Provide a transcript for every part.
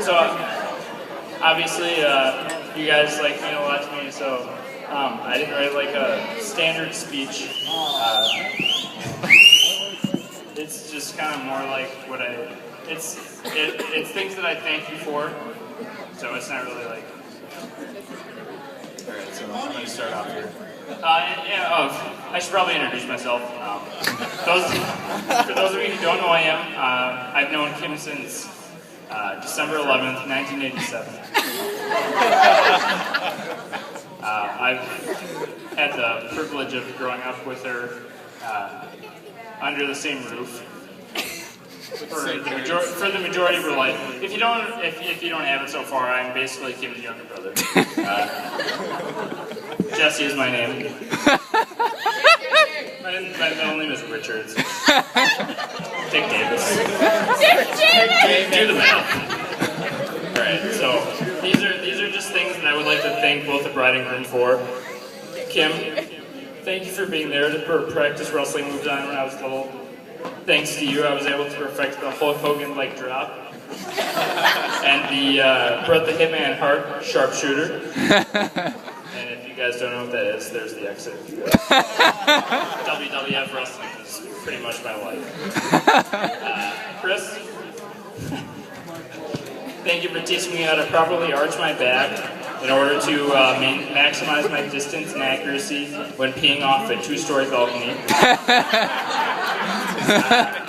So obviously, you guys like mean a lot to me. So I didn't write like a standard speech. It's just kind of more like what it's things that I thank you for. So it's not really like. All right, so I'm gonna start off here. I should probably introduce myself. For those of you who don't know who I am, I've known Kim since December 11th, 1987. I've had the privilege of growing up with her under the same roof for the majority of her life. If you don't have it so far, I'm basically Kim's younger brother. Jesse is my name. My middle name is Richards. Dick Davis. Do the math. Alright, so these are just things that I would like to thank both the bride and groom for. Kim, thank you for being there to practice wrestling moves on when I was little. Thanks to you, I was able to perfect the Hulk Hogan leg drop and the Bret the Hitman Hart sharpshooter. And if you guys don't know what that is, there's the exit. WWF wrestling is pretty much my life. Chris, thank you for teaching me how to properly arch my back in order to maximize my distance and accuracy when peeing off a 2-story balcony.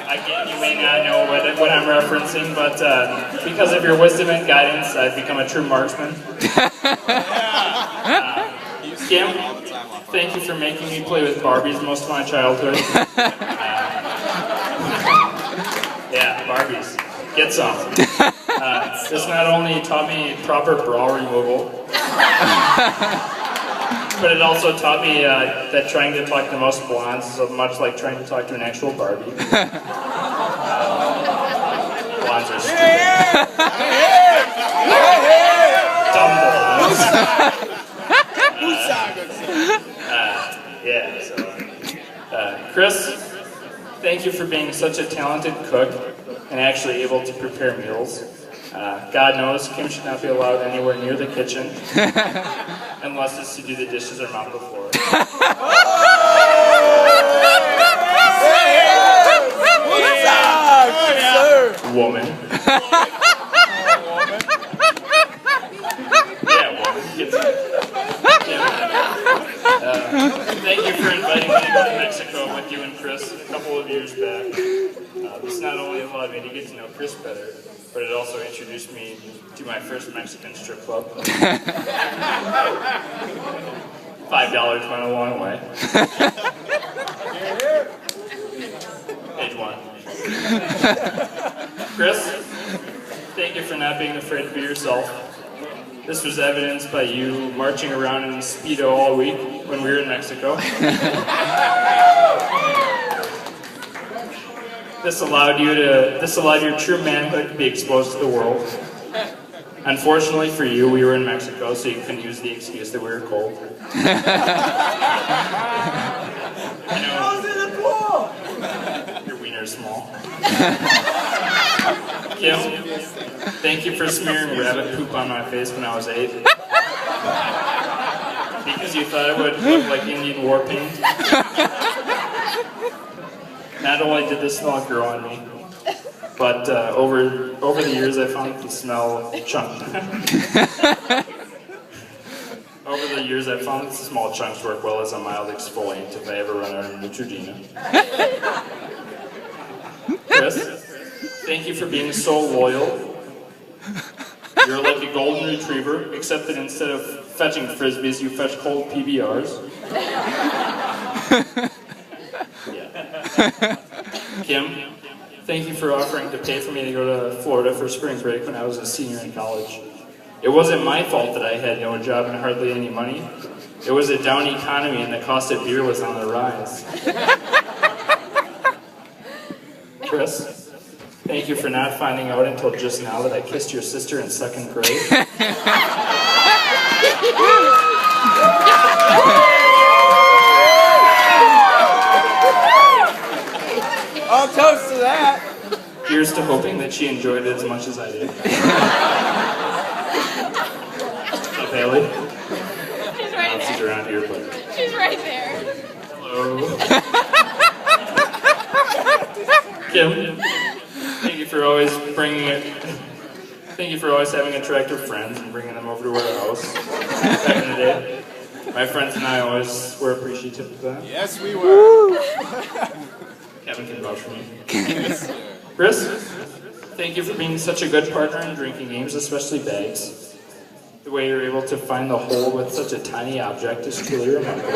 Again, you may not know what I'm referencing, but because of your wisdom and guidance, I've become a true marksman. Kim, thank you for making me play with Barbies most of my childhood. Yeah, Barbies. Get some. This not only taught me proper bra removal, but it also taught me that trying to talk to most blondes is much like trying to talk to an actual Barbie. Blondes are stupid. Dumb blondes. Chris, thank you for being such a talented cook and actually able to prepare meals. God knows Kim should not be allowed anywhere near the kitchen unless it's to do the dishes or mop the floor. Woman. Yeah, woman. Gets it. Thank you for inviting me to go to Mexico with you and Chris a couple of years back. This not only allowed me to get to know Chris better, but it also introduced me to my first Mexican strip club. $5 went a long way. Page 1. Chris, thank you for not being afraid to be yourself. This was evidenced by you marching around in a Speedo all week when we were in Mexico. This allowed your true manhood to be exposed to the world. Unfortunately for you, we were in Mexico, so you couldn't use the excuse that we were cold. I was in the pool! Your wiener's small. Kim, thank you for smearing rabbit poop on my face when I was 8. Because you thought it would look like Indian war paint. Not only did the smell grow on me, but over the years I found the smell Over the years I found that the small chunks work well as a mild exfoliant if I ever run out of Neutrogena. Chris, thank you for being so loyal. You're like a golden retriever, except that instead of fetching frisbees, you fetch cold PBRs. Yeah. Kim, thank you for offering to pay for me to go to Florida for spring break when I was a senior in college. It wasn't my fault that I had no job and hardly any money. It was a down economy and the cost of beer was on the rise. Chris, thank you for not finding out until just now that I kissed your sister in 2nd grade. I'll toast to that. Here's to hoping that she enjoyed it as much as I did. Sally? She's right She's there. around here, but... She's right there. Hello. Kim, thank you for always bringing it. Thank you for always having attractive friends and bringing them over to our house back in the day. My friends and I always were appreciative of that. Yes, we were. Kevin can vouch for me. Chris, thank you for being such a good partner in drinking games, especially bags. The way you're able to find the hole with such a tiny object is truly remarkable.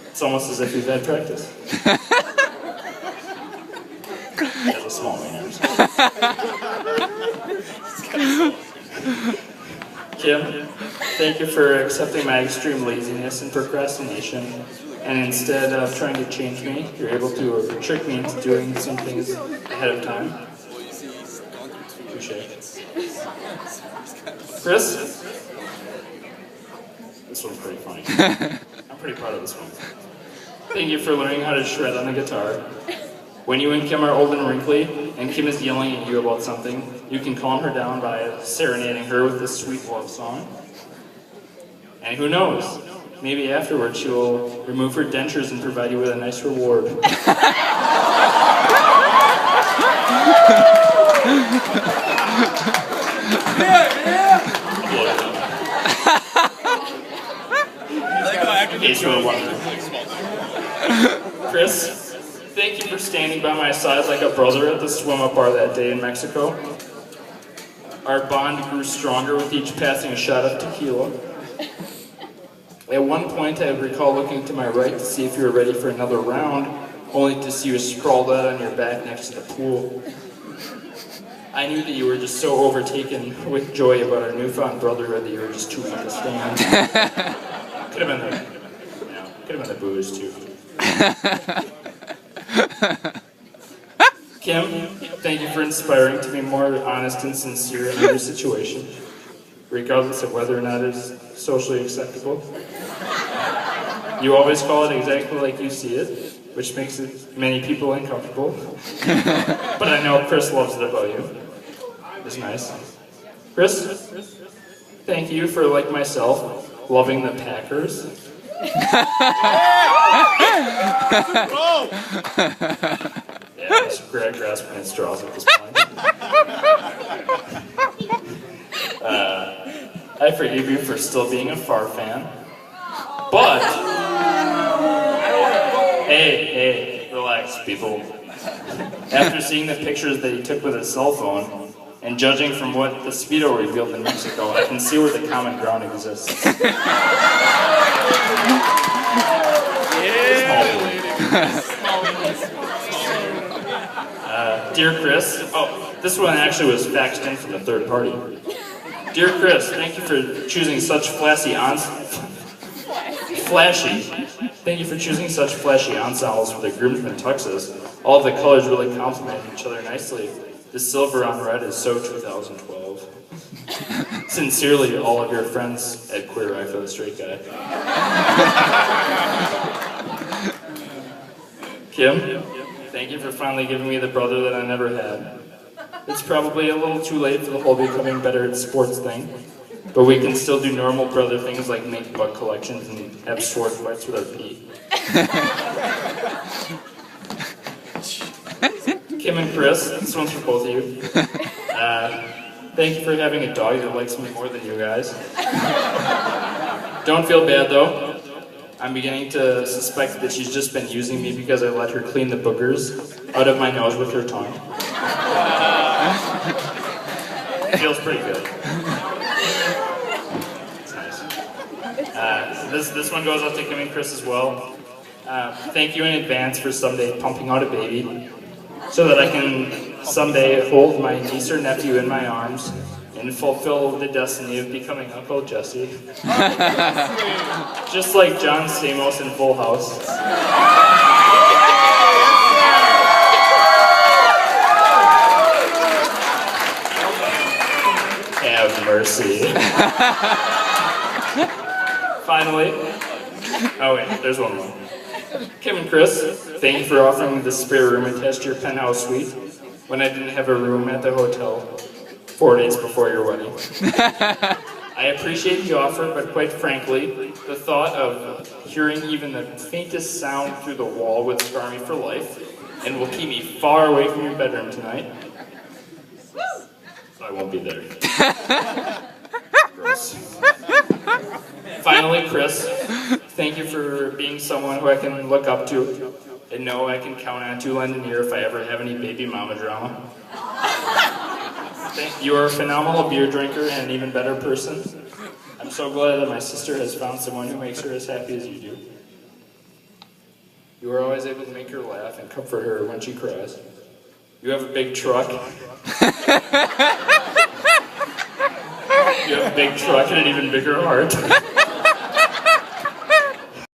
It's almost as if you've had practice. As a small wieners. Kim, thank you for accepting my extreme laziness and procrastination, and instead of trying to change me, you're able to trick me into doing some things ahead of time. Touché. Chris? This one's pretty funny. I'm pretty proud of this one. Thank you for learning how to shred on the guitar. When you and Kim are old and wrinkly, and Kim is yelling at you about something, you can calm her down by serenading her with this sweet love song. And who knows? Maybe afterwards she will remove her dentures and provide you with a nice reward. Chris, thank you for standing by my side like a brother at the swim-up bar that day in Mexico. Our bond grew stronger with each passing shot of tequila. At one point, I recall looking to my right to see if you were ready for another round, only to see you sprawled out on your back next to the pool. I knew that you were just so overtaken with joy about our newfound brotherhood that you were just too weak to stand. Could have been the booze too. Kim, thank you for inspiring to be more honest and sincere in every situation, regardless of whether or not it is socially acceptable. You always call it exactly like you see it, which makes many people uncomfortable. But I know Chris loves it about you. It's nice. Chris, thank you for, like myself, loving the Packers. Yeah, it's grasping at straws at this point. I forgive you for still being a Far fan. But, hey, relax, people. After seeing the pictures that he took with his cell phone, and judging from what the Speedo revealed in Mexico, I can see where the common ground exists. Dear Chris, this one actually was faxed in from a third party. Dear Chris, thank you for choosing such flashy ensembles for the groomsmen tuxes. All of the colors really complement each other nicely. The silver on red is so 2012. Sincerely, all of your friends at Queer Eye for the Straight Guy. Kim, thank you for finally giving me the brother that I never had. It's probably a little too late for the whole becoming better at sports thing, but we can still do normal brother things like make butt collections and have sword fights with our pee. Kim and Chris, this one's for both of you. Thank you for having a dog that likes me more than you guys. Don't feel bad though. I'm beginning to suspect that she's just been using me because I let her clean the boogers out of my nose with her tongue. It feels pretty good. It's nice. This one goes out to Kim and Chris as well. Thank you in advance for someday pumping out a baby, so that I can someday hold my niece or nephew in my arms and fulfill the destiny of becoming Uncle Jesse. Just like John Stamos in Full House. Have mercy. Finally, oh wait, there's one more. Kim and Chris, thank you for offering me the spare room attached to your penthouse suite when I didn't have a room at the hotel. 4 days before your wedding. I appreciate the offer, but quite frankly, the thought of hearing even the faintest sound through the wall would scar me for life and will keep me far away from your bedroom tonight. So I won't be there. Gross. Finally, Chris, thank you for being someone who I can look up to and know I can count on to lend an ear if I ever have any baby mama drama. You are a phenomenal beer drinker and an even better person. I'm so glad that my sister has found someone who makes her as happy as you do. You are always able to make her laugh and comfort her when she cries. You have a big truck. You have a big truck and an even bigger heart.